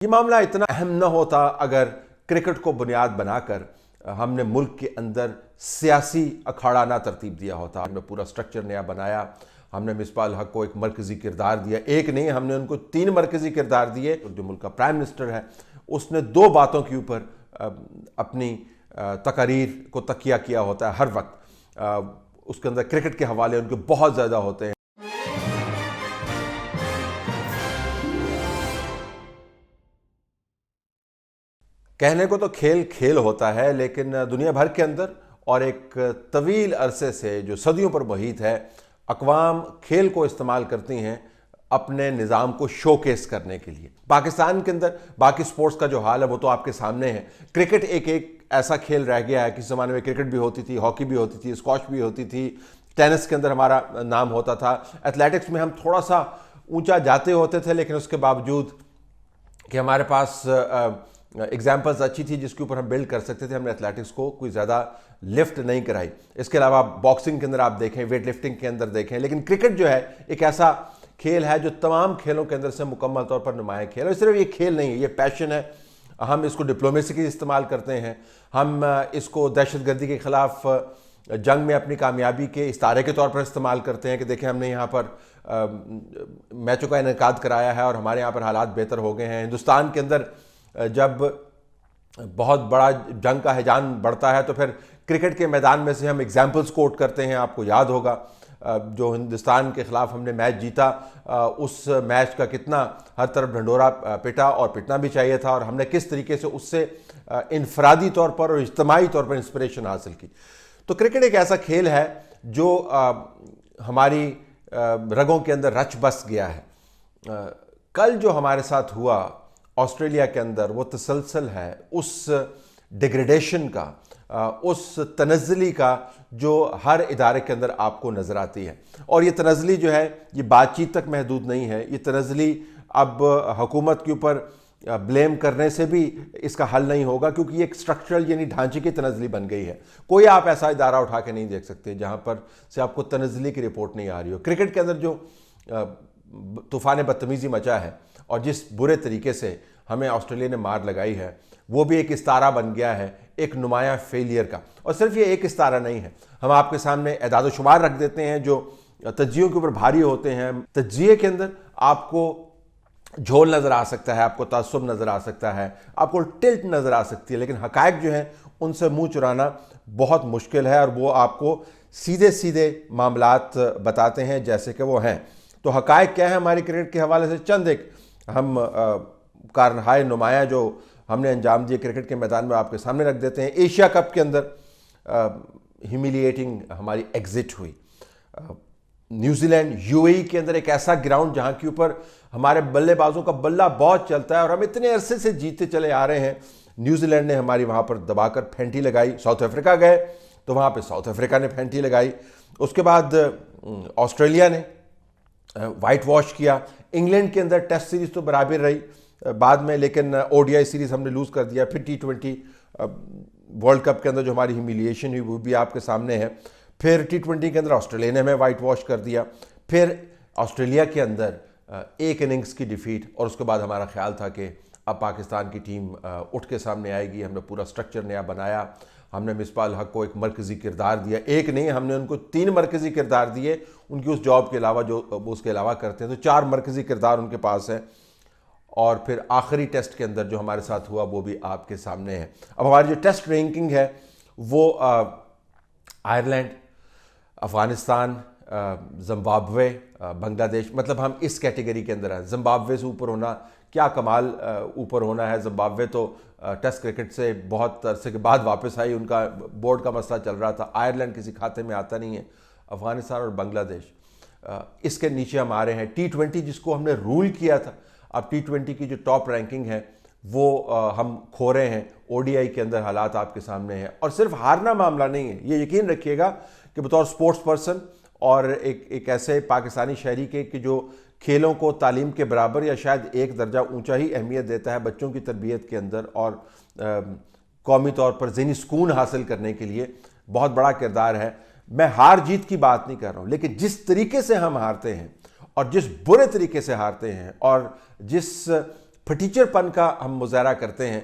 ये मामला इतना अहम न होता अगर क्रिकेट को बुनियाद बनाकर हमने मुल्क के अंदर सियासी अखाड़ा ना तरतीब दिया होता। हमने पूरा स्ट्रक्चर नया बनाया, हमने मिसबाह हक को एक मरकज़ी किरदार दिया, एक नहीं हमने उनको 3 मरकज़ी किरदार दिए। जो मुल्क का प्राइम मिनिस्टर है उसने 2 बातों के ऊपर अपनी तकारीर को तकिया किया होता है हर वक्त। उसके अंदर क्रिकेट के हवाले उनके बहुत ज़्यादा होते हैं। कहने को तो खेल खेल होता है, लेकिन दुनिया भर के अंदर और एक तवील अरसे से जो सदियों पर मुहित है, अक़वाम खेल को इस्तेमाल करती हैं अपने निज़ाम को शोकेस करने के लिए। पाकिस्तान के अंदर बाकी स्पोर्ट्स का जो हाल है वो तो आपके सामने है। क्रिकेट एक ऐसा खेल रह गया है। किसी ज़माने में क्रिकेट भी होती थी, हॉकी भी होती थी, स्क्वॉश भी होती थी, टेनिस के अंदर हमारा नाम होता था, एथलेटिक्स में हम थोड़ा सा ऊंचा जाते होते थे, लेकिन उसके बावजूद कि हमारे पास एग्जाम्पल्स अच्छी थी जिसके ऊपर हम बिल्ड कर सकते थे, हमने एथलेटिक्स को कोई ज़्यादा लिफ्ट नहीं कराई। इसके अलावा बॉक्सिंग के अंदर आप देखें, वेट लिफ्टिंग के अंदर देखें, लेकिन क्रिकेट जो है एक ऐसा खेल है जो तमाम खेलों के अंदर से मुकम्मल तौर पर नुमाया खेल है। सिर्फ ये खेल नहीं है, ये पैशन है। हम इसको डिप्लोमेसी के इस्तेमाल करते हैं, हम इसको दहशतगर्दी के ख़िलाफ़ जंग में अपनी कामयाबी के इस्तारे के तौर पर इस्तेमाल करते हैं कि देखें हमने यहाँ पर मैचों का इनेकाद कराया है और हमारे यहाँ पर हालात बेहतर हो गए हैं। हिंदुस्तान के अंदर जब बहुत बड़ा जंग का हैजान बढ़ता है तो फिर क्रिकेट के मैदान में से हम एग्जाम्पल्स कोट करते हैं। आपको याद होगा जो हिंदुस्तान के ख़िलाफ़ हमने मैच जीता, उस मैच का कितना हर तरफ ढंढोरा पिटा और पिटना भी चाहिए था, और हमने किस तरीके से उससे इनफरादी तौर पर और इज्तिमाई तौर पर इंस्पिरेशन हासिल की। तो क्रिकेट एक ऐसा खेल है जो हमारी रगों के अंदर रच बस गया है। कल जो हमारे साथ हुआ ऑस्ट्रेलिया के अंदर, वो तसलसल है उस डिग्रेडेशन का, उस तनज़्ज़ुली का जो हर इदारे के अंदर आपको नज़र आती है। और ये तनज़्ज़ुली जो है ये बातचीत तक महदूद नहीं है। ये तनज़्ज़ुली अब हुकूमत के ऊपर ब्लेम करने से भी इसका हल नहीं होगा, क्योंकि ये एक स्ट्रक्चरल यानी ढांचे की तनज़्ज़ुली बन गई है। कोई आप ऐसा इदारा उठा के नहीं देख सकते जहाँ पर से आपको तनज़्ज़ुली की रिपोर्ट नहीं आ रही हो। क्रिकेट के अंदर जो तूफ़ान बदतमीज़ी मचा है और जिस बुरे तरीके से हमें ऑस्ट्रेलिया ने मार लगाई है, वो भी एक इस्तारा बन गया है एक नुमाया फेलियर का। और सिर्फ ये एक इस्तारा नहीं है, हम आपके सामने एदाद शुमार रख देते हैं जो तज्जियों के ऊपर भारी होते हैं। तज्जिए के अंदर आपको झोल नज़र आ सकता है, आपको तअस्सुब नज़र आ सकता है, आपको टिल्ट नज़र आ सकती है, लेकिन हक़ाइक़ जो हैं उनसे मुँह चुराना बहुत मुश्किल है, और वो आपको सीधे सीधे मामलात बताते हैं जैसे कि वो हैं। तो हक़ाइक़ क्या है हमारी क्रिकेट के हवाले से? चंद एक हम कारनाए नुमाया जो हमने अंजाम दिए क्रिकेट के मैदान में आपके सामने रख देते हैं। एशिया कप के अंदर ह्यूमिलिएटिंग हमारी एग्जिट हुई। न्यूजीलैंड यूएई के अंदर एक ऐसा ग्राउंड जहां के ऊपर हमारे बल्लेबाजों का बल्ला बहुत चलता है और हम इतने अरसे से जीते चले आ रहे हैं। न्यूजीलैंड ने हमारी वहां पर दबाकर फेंटी लगाई। साउथ अफ्रीका गए तो वहां पे साउथ अफ्रीका ने फेंटी लगाई। उसके बाद ऑस्ट्रेलिया ने वाइट वॉश किया। इंग्लैंड के अंदर टेस्ट सीरीज तो बराबर रही बाद में, लेकिन ओडीआई सीरीज हमने लूज़ कर दिया। फिर T20 वर्ल्ड कप के अंदर जो हमारी ह्यूमिलिएशन हुई वो भी आपके सामने है। फिर T20 के अंदर ऑस्ट्रेलिया ने हमें वाइट वॉश कर दिया। फिर ऑस्ट्रेलिया के अंदर एक इनिंग्स की डिफीट, और उसके बाद हमारा ख्याल था कि अब पाकिस्तान की टीम उठ के सामने आएगी। हमने पूरा स्ट्रक्चर नया बनाया, हमने मिसबाह हक को एक मरकज़ी किरदार दिया, एक नहीं हमने उनको 3 मरकज़ी किरदार दिए। उनकी उस जॉब के अलावा जो वो उसके अलावा करते हैं, तो 4 मरकज़ी किरदार उनके पास है। और फिर आखिरी टेस्ट के अंदर जो हमारे साथ हुआ वो भी आपके सामने है। अब हमारी जो टेस्ट रैंकिंग है वो आयरलैंड, अफ़गानिस्तान, ज़िम्बाब्वे, बांग्लादेश, मतलब हम इस कैटेगरी के अंदर हैं। ज़िम्बाब्वे से ऊपर होना क्या कमाल ऊपर होना है। ज़िम्बाब्वे तो टेस्ट क्रिकेट से बहुत अरसे के बाद वापस आई, उनका बोर्ड का मसला चल रहा था। आयरलैंड किसी खाते में आता नहीं है। अफ़गानिस्तान और बांग्लादेश इसके नीचे हम आ रहे हैं। T20 जिसको हमने रूल किया था, अब T20 की जो टॉप रैंकिंग है वो हम खो रहे हैं। ओडीआई के अंदर हालात आपके सामने हैं, और सिर्फ हारना मामला नहीं है। ये यकीन रखिएगा कि बतौर स्पोर्ट्स पर्सन और एक ऐसे पाकिस्तानी शहरी के कि जो खेलों को तालीम के बराबर या शायद एक दर्जा ऊंचा ही अहमियत देता है बच्चों की तरबियत के अंदर, और कौमी तौर पर ज़हनी सुकून हासिल करने के लिए बहुत बड़ा किरदार है। मैं हार जीत की बात नहीं कर रहा हूँ, लेकिन जिस तरीके से हम हारते हैं और जिस बुरे तरीके से हारते हैं और जिस फटीचरपन का हम मुजाहरा करते हैं,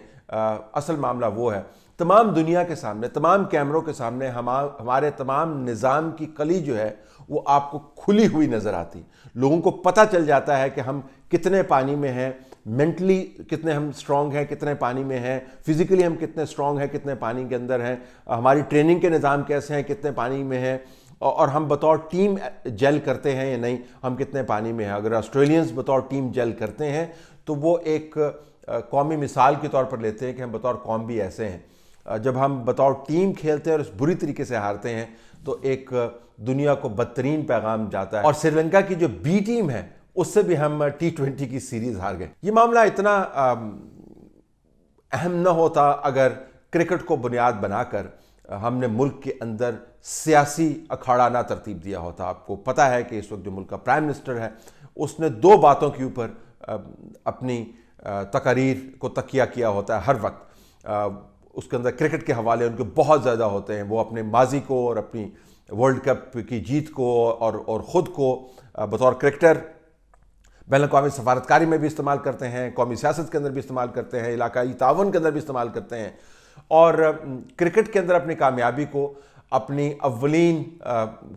असल मामला वो है। तमाम दुनिया के सामने, तमाम कैमरों के सामने हमारे तमाम निज़ाम की कली जो है वो आपको खुली हुई नज़र आती। लोगों को पता चल जाता है कि हम कितने पानी में हैं, मेंटली कितने हम स्ट्रांग हैं, कितने पानी में हैं, फिजिकली हम कितने स्ट्रांग हैं, कितने पानी के अंदर हैं, हमारी ट्रेनिंग के निज़ाम कैसे हैं, कितने पानी में हैं, और हम बतौर टीम जेल करते हैं या नहीं, हम कितने पानी में हैं। अगर ऑस्ट्रेलियंस बतौर टीम जेल करते हैं तो वो एक कौमी मिसाल के तौर पर लेते हैं कि हम बतौर कौम भी ऐसे हैं। जब हम बतौर टीम खेलते हैं और बुरी तरीके से हारते हैं तो एक दुनिया को बदतरीन पैगाम जाता है। और श्रीलंका की जो बी टीम है उससे भी हम T20 की सीरीज हार गए। ये मामला इतना अहम न होता अगर क्रिकेट को बुनियाद बनाकर हमने मुल्क के अंदर सियासी अखाड़ा ना तरतीब दिया होता। आपको पता है कि इस वक्त जो मुल्क का प्राइम मिनिस्टर है उसने दो बातों के ऊपर अपनी तकारीर को तकिया किया होता है हर वक्त। उसके अंदर क्रिकेट के हवाले उनके बहुत ज़्यादा होते हैं। वो अपने माजी को और अपनी वर्ल्ड कप की जीत को और ख़ुद को बतौर क्रिकेटर बैनुल-अक़वामी सफारतकारी में भी इस्तेमाल करते हैं, कौमी सियासत के अंदर भी इस्तेमाल करते हैं, इलाकाई तावन के अंदर भी इस्तेमाल करते हैं, और क्रिकेट के अंदर अपनी कामयाबी को अपनी अव्वलीन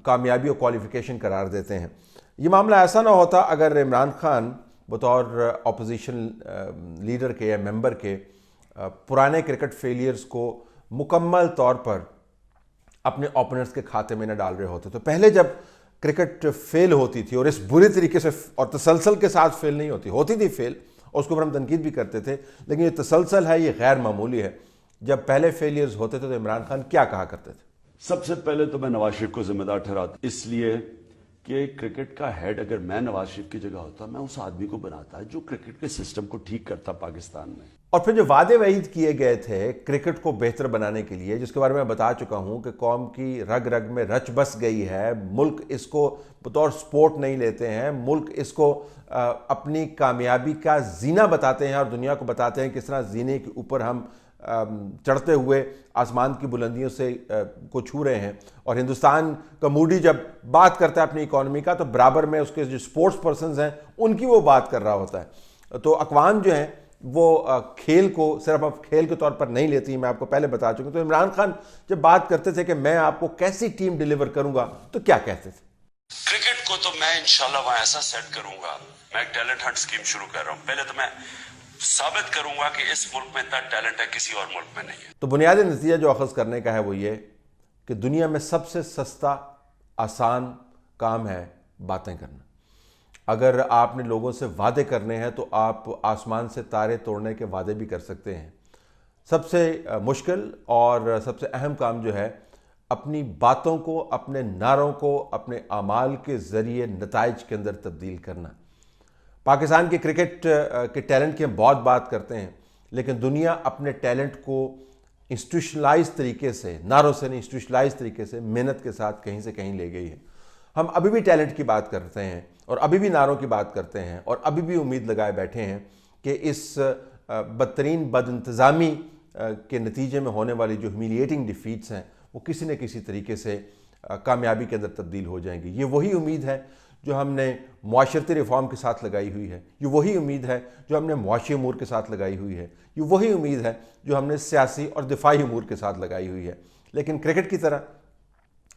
कामयाबी और क्वालिफिकेशन करार देते हैं। ये मामला ऐसा ना होता अगर इमरान खान बतौर अपोजिशन लीडर के या मेंबर के पुराने क्रिकेट फेलियर्स को मुकम्मल तौर पर अपने ओपोनेंट्स के खाते में न डाल रहे होते। तो पहले जब क्रिकेट फेल होती थी, और इस बुरी तरीके से और तसलसल के साथ फेल नहीं होती थी फेल, और उसके ऊपर हम तनकीद भी करते थे, लेकिन ये तसलसल है, ये गैर मामूली है। जब पहले फेलियर्स होते थे तो इमरान खान क्या कहा करते थे? सबसे पहले तो मैं नवाज शरीफ को जिम्मेदार ठहराता, इसलिए कि क्रिकेट का हेड अगर मैं नवाज शरीफ की जगह होता, मैं उस आदमी को बनाता जो क्रिकेट के सिस्टम को ठीक करता पाकिस्तान में। और फिर जो वादे वईद किए गए थे क्रिकेट को बेहतर बनाने के लिए, जिसके बारे में मैं बता चुका हूं कि कौम की रग रग में रच बस गई है, मुल्क इसको बतौर स्पोर्ट नहीं लेते हैं, मुल्क इसको अपनी कामयाबी का जीना बताते हैं और दुनिया को बताते हैं किस तरह जीने के ऊपर हम चढ़ते हुए आसमान की बुलंदियों से को छू रहे हैं। और हिंदुस्तान का मूडी जब बात करता है अपनी इकॉनमी का, तो बराबर में उसके जो स्पोर्ट्स पर्सनस हैं उनकी वो बात कर रहा होता है। तो अक़वाम जो हैं वो खेल को सिर्फ अब खेल के तौर पर नहीं लेती, मैं आपको पहले बता चुका। तो इमरान खान जब बात करते थे कि मैं आपको कैसी टीम डिलीवर करूंगा, तो क्या कहते थे? क्रिकेट को तो मैं इंशाल्लाह वहां ऐसा सेट करूंगा, मैं टैलेंट हंट स्कीम शुरू कर रहा हूं। पहले तो मैं साबित करूंगा कि इस मुल्क में इतना टैलेंट है, किसी और मुल्क में नहीं है। तो बुनियादी नतीजा जो अखज़ करने का है वो ये कि दुनिया में सबसे सस्ता आसान काम है बातें करना। अगर आपने लोगों से वादे करने हैं तो आप आसमान से तारे तोड़ने के वादे भी कर सकते हैं। सबसे मुश्किल और सबसे अहम काम जो है अपनी बातों को, अपने नारों को, अपने आमाल के ज़रिए नताइज के अंदर तब्दील करना। पाकिस्तान के क्रिकेट के टैलेंट की हम बहुत बात करते हैं, लेकिन दुनिया अपने टैलेंट को इंस्टीट्यूशनलाइज तरीके से, नारों से नहीं इंस्टीट्यूशनलाइज तरीके से, मेहनत के साथ कहीं से कहीं ले गई है। हम अभी भी टैलेंट की बात करते हैं और अभी भी नारों की बात करते हैं और अभी भी उम्मीद लगाए बैठे हैं कि इस बदतरीन बदइंतज़ामी के नतीजे में होने वाली जो ह्यूमिलिएटिंग डिफीट्स हैं वो किसी न किसी तरीके से कामयाबी के अंदर तब्दील हो जाएंगी। ये वही उम्मीद है जो हमने मुआशरती रिफॉर्म के साथ लगाई हुई है, ये वही उम्मीद है जो हमने मुआशी अमूर के साथ लगाई हुई है, ये वही उम्मीद है जो हमने सियासी और दिफाई अमूर के साथ लगाई हुई है। लेकिन क्रिकेट की तरह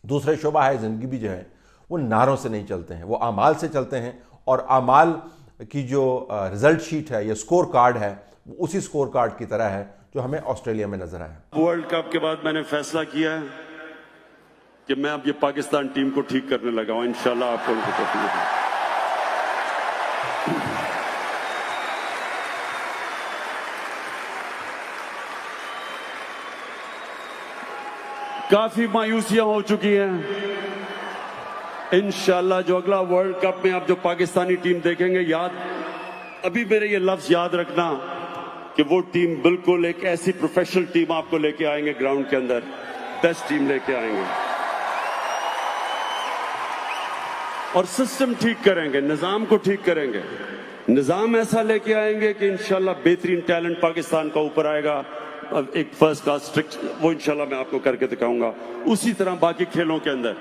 दूसरे शोबा है ज़िंदगी भी जो है वो नारों से नहीं चलते हैं, वो आमाल से चलते हैं। और आमाल की जो रिज़ल्ट शीट है या स्कोर कार्ड है वो उसी स्कोर कार्ड की तरह है जो हमें ऑस्ट्रेलिया में नजर आया। वर्ल्ड कप के बाद मैंने फैसला किया है कि मैं अब ये पाकिस्तान टीम को ठीक करने लगा हूं। इंशाल्लाह आपको उनको तौफीक दें। काफी मायूसियां हो चुकी हैं। इंशाल्लाह जो अगला वर्ल्ड कप में आप जो पाकिस्तानी टीम देखेंगे, अभी मेरे ये लफ्ज याद रखना कि वो टीम बिल्कुल एक ऐसी प्रोफेशनल टीम आपको लेके आएंगे, ग्राउंड के अंदर बेस्ट टीम लेके आएंगे और सिस्टम ठीक करेंगे, निजाम को ठीक करेंगे, निजाम ऐसा लेके आएंगे कि इंशाल्लाह बेहतरीन टैलेंट पाकिस्तान का ऊपर आएगा। अब एक फर्स्ट क्लास स्ट्रिक्ट वो इंशाल्लाह मैं आपको करके दिखाऊंगा। उसी तरह बाकी खेलों के अंदर